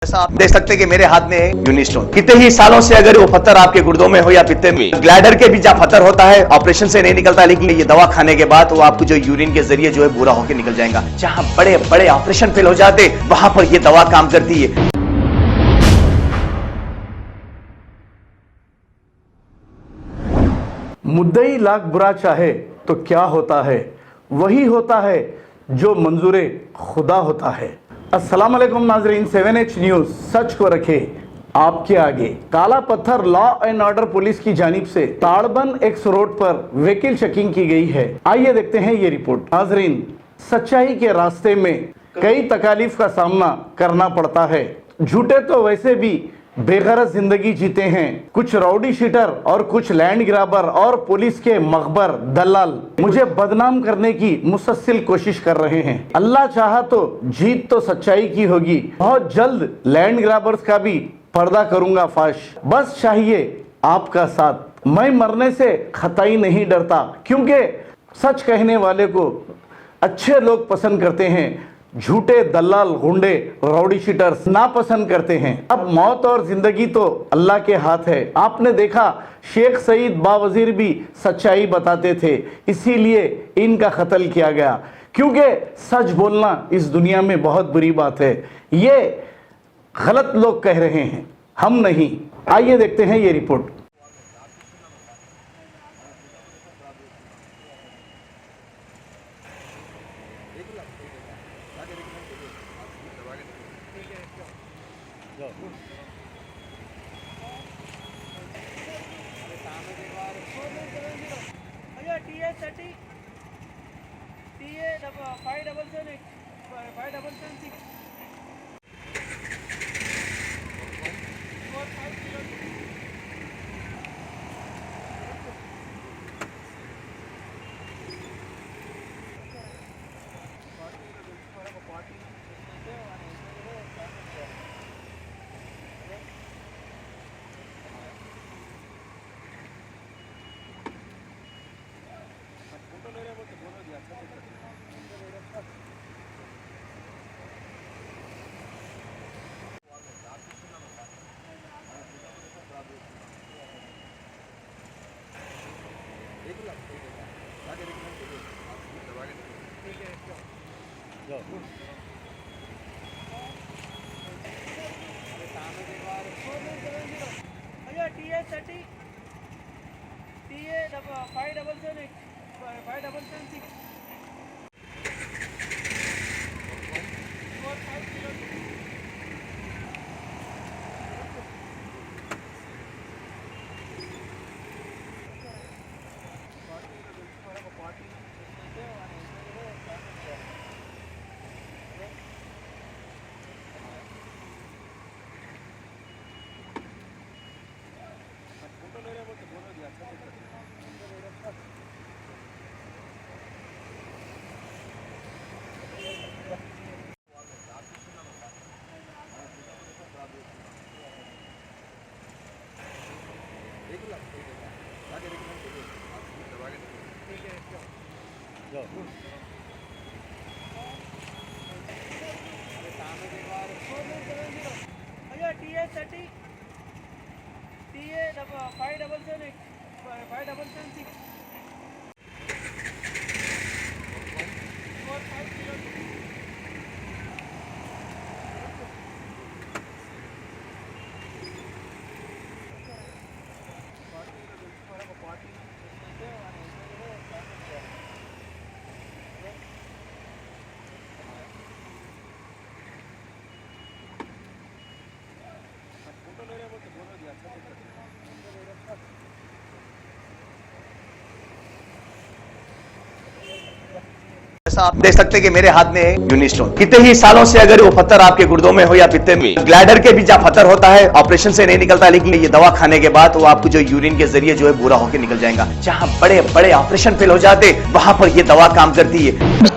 जैसा आप देख सकते हैं कि मेरे हाथ में है यूनिस्टोन। कितने ही सालों से अगर वो पत्थर आपके गुर्दों में हो या पित्ते में, ग्लैडर के भी जहाँ पत्थर होता है ऑपरेशन से नहीं निकलता, लेकिन ये दवा खाने के बाद वो आपको जो यूरिन के जरिए जो है पूरा होकर निकल जाएगा। जहाँ बड़े बड़े ऑपरेशन फेल हो जाते वहां पर ये दवा काम करती है। मुद्दई लाख बुरा चाहे तो क्या होता है, वही होता है जो मंजूरे खुदा होता है। अस्सलाम वालेकुम नाजरीन, 7H न्यूज सच को रखे आपके आगे। काला पत्थर लॉ एंड ऑर्डर पुलिस की जानिब से ताड़बन एक्स रोड पर व्हीकल चेकिंग की गई है। आइए देखते हैं ये रिपोर्ट। नाजरीन, सच्चाई के रास्ते में कई तकालीफ का सामना करना पड़ता है। झूठे तो वैसे भी बेगरज जिंदगी जीते हैं। कुछ राउडी शीटर और कुछ लैंड ग्राबर और पुलिस के मखबर दलाल मुझे बदनाम करने की मुसलसल कोशिश कर रहे हैं। अल्लाह चाहा तो जीत तो सच्चाई की होगी। बहुत जल्द लैंड ग्राबर्स का भी पर्दा करूंगा फाश। बस चाहिए आपका साथ। मैं मरने से खताई नहीं डरता, क्योंकि सच कहने वाले को अच्छे लोग पसंद करते हैं, झूठे दलाल गुंडे राउडी शीटर्स नापसंद करते हैं। अब मौत और जिंदगी तो अल्लाह के हाथ है। आपने देखा शेख सईद बावजीर भी सच्चाई बताते थे, इसीलिए इनका कत्ल किया गया, क्योंकि सच बोलना इस दुनिया में बहुत बुरी बात है। ये गलत लोग कह रहे हैं, हम नहीं। आइए देखते हैं ये report. TA 30 TA 577 577 TA 30 TA 577 577 TA 30 TA 577 577 जैसा आप देख सकते हैं कि मेरे हाथ में है यूनिस्टोन। कितने ही सालों से अगर वो पत्थर आपके गुर्दों में हो या पित्ते में, ग्लैडर के भी जहाँ पत्थर होता है ऑपरेशन से नहीं निकलता, लेकिन ये दवा खाने के बाद वो आपको जो यूरिन के जरिए जो है पूरा होकर निकल जाएगा। जहाँ बड़े बड़े ऑपरेशन फेल हो जाते वहां पर ये दवा काम करती है।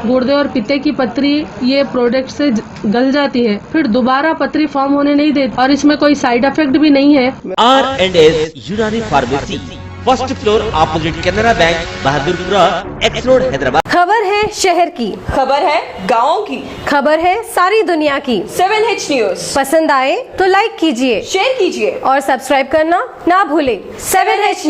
गुर्दे और पित्ते की पथरी ये प्रोडक्ट से गल जाती है, फिर दोबारा पथरी फॉर्म होने नहीं देती और इसमें कोई साइड इफेक्ट भी नहीं है। R&S यूनानी pharmacy first floor opposite Canara bank, Bahadurpura, x road, Hyderabad. खबर है शहर की, खबर है गाँव की, खबर है सारी दुनिया की। 7H न्यूज पसंद आए तो लाइक कीजिए, शेयर कीजिए और सब्सक्राइब करना ना भूले। 7H